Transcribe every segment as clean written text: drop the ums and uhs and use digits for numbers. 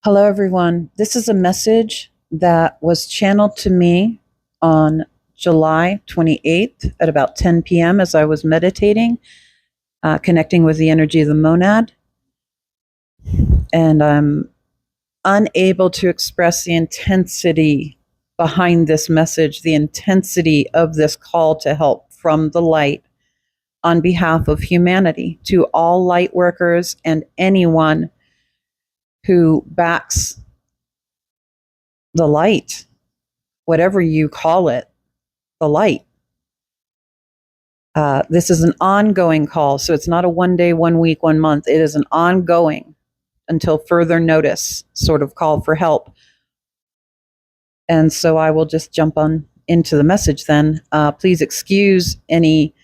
Hello, everyone. This is a message that was channeled to me on July 28th at about 10 p.m. as I was meditating, connecting with the energy of the monad. And I'm unable to express the intensity behind this message, the intensity of this call to help from the light on behalf of humanity to all light workers and anyone who backs the light, whatever you call it, the light. This is an ongoing call, so it's not a 1 day, 1 week, 1 month. It is an ongoing until further notice sort of call for help. And so I will just jump on into the message then. Please excuse any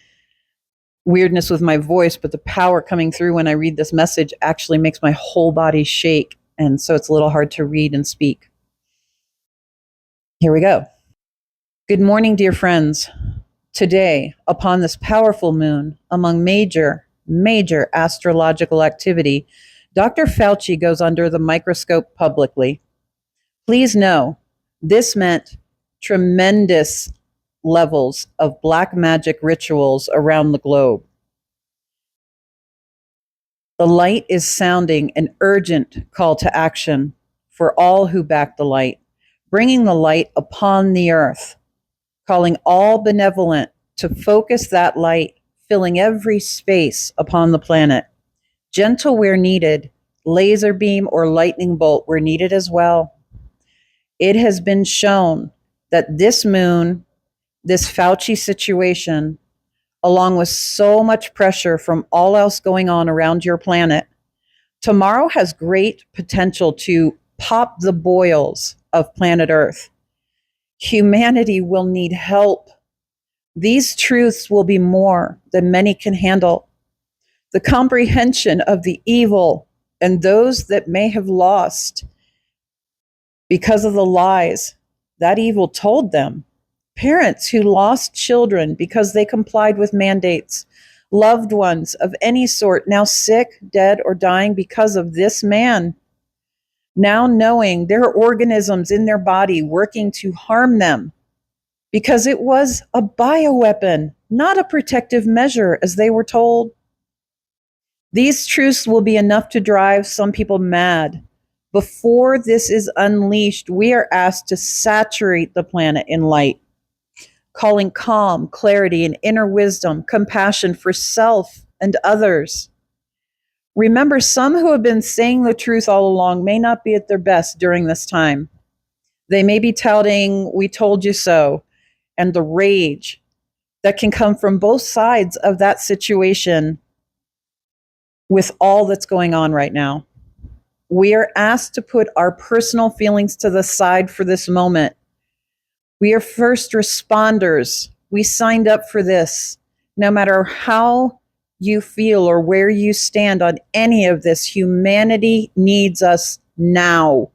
weirdness with my voice, but the power coming through when I read this message actually makes my whole body shake. And so it's a little hard to read and speak. Here we go. Good morning, dear friends. Today, upon this powerful moon, among major astrological activity, Dr. Fauci goes under the microscope publicly. Please know, this meant tremendous levels of black magic rituals around the globe. The light is sounding an urgent call to action for all who back the light, bringing the light upon the earth, calling all benevolent to focus that light, filling every space upon the planet. Gentle where needed, laser beam or lightning bolt where needed as well. It has been shown that this moon, this Fauci situation, along with so much pressure from all else going on around your planet, tomorrow has great potential to pop the boils of planet Earth. Humanity will need help. These truths will be more than many can handle. The comprehension of the evil and those that may have lost because of the lies that evil told them. Parents who lost children because they complied with mandates. Loved ones of any sort now sick, dead, or dying because of this man. Now knowing there are organisms in their body working to harm them because it was a bioweapon, not a protective measure, as they were told. These truths will be enough to drive some people mad. Before this is unleashed, we are asked to saturate the planet in light, calling calm, clarity, and inner wisdom, compassion for self and others. Remember, some who have been saying the truth all along may not be at their best during this time. They may be touting, "We told you so," and the rage that can come from both sides of that situation with all that's going on right now. We are asked to put our personal feelings to the side for this moment. We are first responders. We signed up for this. No matter how you feel or where you stand on any of this, humanity needs us now.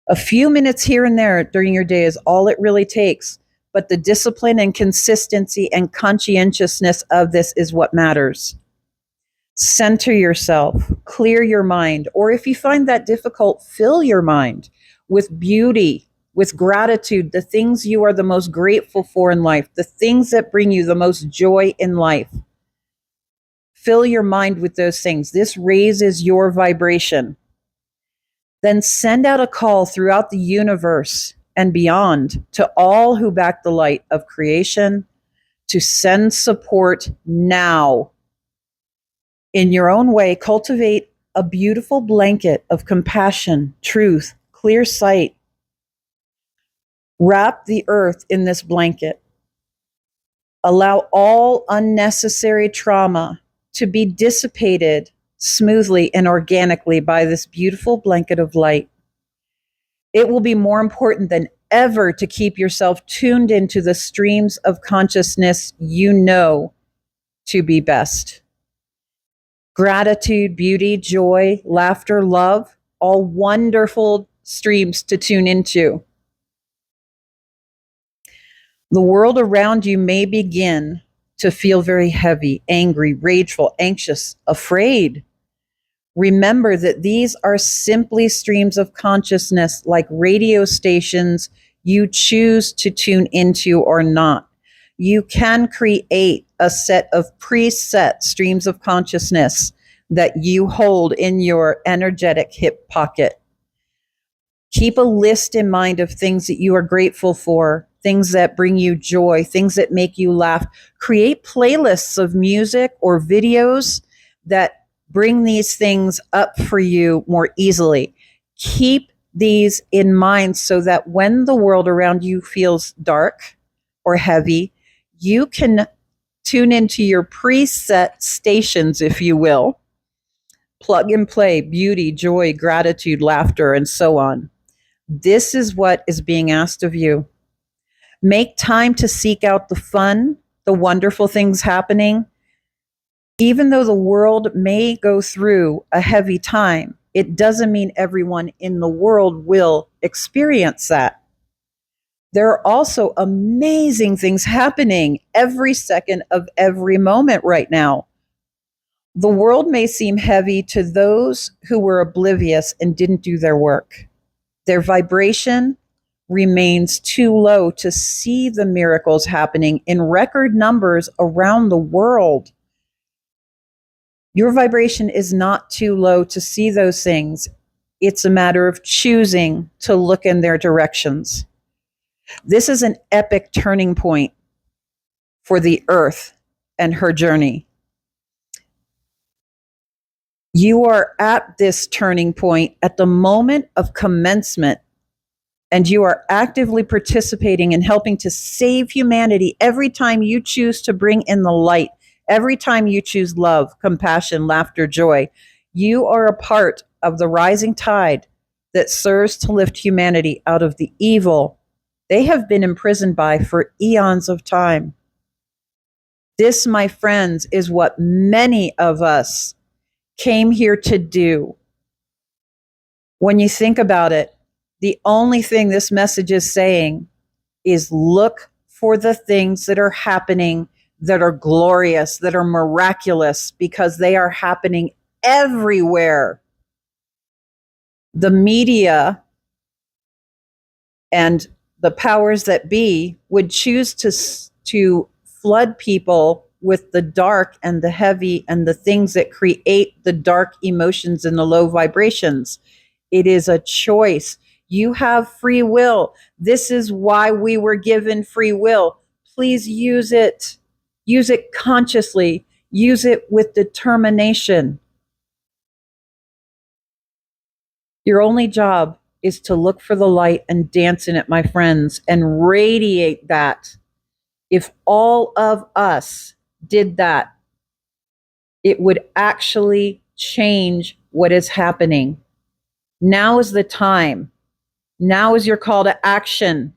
A few minutes here and there during your day is all it really takes, but the discipline and consistency and conscientiousness of this is what matters. Center yourself, clear your mind, or if you find that difficult, fill your mind with beauty, with gratitude, the things you are the most grateful for in life, the things that bring you the most joy in life. Fill your mind with those things. This raises your vibration. Then send out a call throughout the universe and beyond to all who back the light of creation to send support now. In your own way, cultivate a beautiful blanket of compassion, truth, clear sight. Wrap the earth in this blanket. Allow all unnecessary trauma to be dissipated smoothly and organically by this beautiful blanket of light. It will be more important than ever to keep yourself tuned into the streams of consciousness you know to be best. Gratitude, beauty, joy, laughter, love, all wonderful streams to tune into. The world around you may begin to feel very heavy, angry, rageful, anxious, afraid. Remember that these are simply streams of consciousness, like radio stations you choose to tune into or not. You can create a set of preset streams of consciousness that you hold in your energetic hip pocket. Keep a list in mind of things that you are grateful for, things that bring you joy, things that make you laugh. Create playlists of music or videos that bring these things up for you more easily. Keep these in mind so that when the world around you feels dark or heavy, you can tune into your preset stations, if you will. Plug and play, beauty, joy, gratitude, laughter, and so on. This is what is being asked of you. Make time to seek out the fun, the wonderful things happening. Even though the world may go through a heavy time, it doesn't mean everyone in the world will experience that. There are also amazing things happening every second of every moment right now. The world may seem heavy to those who were oblivious and didn't do their work. Their vibration remains too low to see the miracles happening in record numbers around the world. Your vibration is not too low to see those things. It's a matter of choosing to look in their directions. This is an epic turning point for the earth and her journey. You are at this turning point at the moment of commencement, and you are actively participating in helping to save humanity every time you choose to bring in the light, every time you choose love, compassion, laughter, joy. You are a part of the rising tide that serves to lift humanity out of the evil they have been imprisoned by for eons of time. This, my friends, is what many of us came here to do. When you think about it, the only thing this message is saying is look for the things that are happening that are glorious, that are miraculous, because they are happening everywhere. The media and the powers that be would choose to flood people with the dark and the heavy and the things that create the dark emotions and the low vibrations. It is a choice. You have free will. This is why we were given free will. Please use it. Use it consciously. Use it with determination. Your only job is to look for the light and dance in it, my friends, and radiate that. If all of us did that, it would actually change what is happening. Now is the time. Now is your call to action.